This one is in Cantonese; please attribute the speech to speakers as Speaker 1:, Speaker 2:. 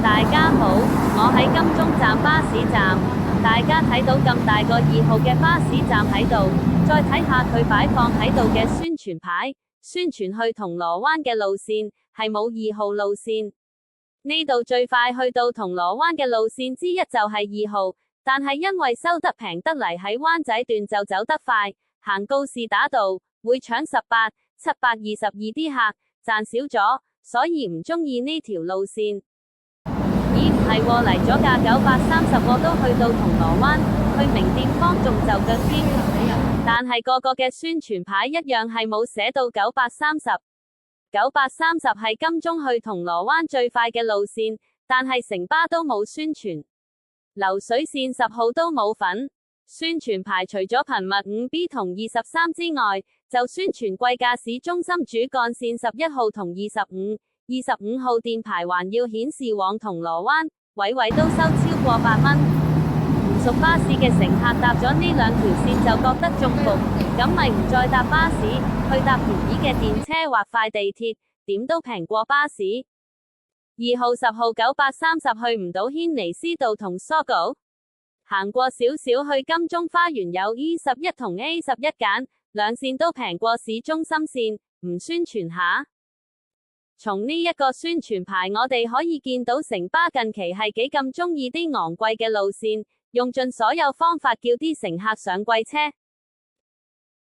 Speaker 1: 大家好，我喺金鐘站巴士站，大家睇到咁大個2號嘅巴士站喺度，再睇下佢擺放喺度嘅宣傳牌，宣傳去銅鑼灣嘅路線，係冇2號路線。呢度最快去到銅鑼灣嘅路線之一就係2號，但係因為收得平得嚟喺灣仔段就走得快，行告士打道會搶722啲客，賺少咗，所以唔中意呢條路線。咦，唔係喎，嚟咗架930我都去到銅鑼灣，去名店坊仲就腳啲，但係個嘅宣傳牌一樣係冇寫到930。930係金鐘去銅鑼灣最快嘅路線，但係城巴都冇宣傳，流水線10號都冇份。宣傳牌除咗頻密 5B 同23之外，就宣傳貴駕駛中心主幹線11號同25號電牌還要顯示往銅鑼灣，位都收超過8蚊。唔熟巴士嘅乘客搭咗呢兩條線就覺得中伏，咁咪唔再搭巴士，去搭便宜嘅電車或快地鐵，點都平過巴士。2號10號930去唔到軒尼詩道同 Sogo， 行過少少去金鐘花園有 E11 同 A11 揀，兩線都平過市中心線，唔宣傳下？從呢一個宣傳牌我哋可以見到城巴近期係幾咁中意啲昂貴嘅路線，用盡所有方法叫啲乘客上貴車。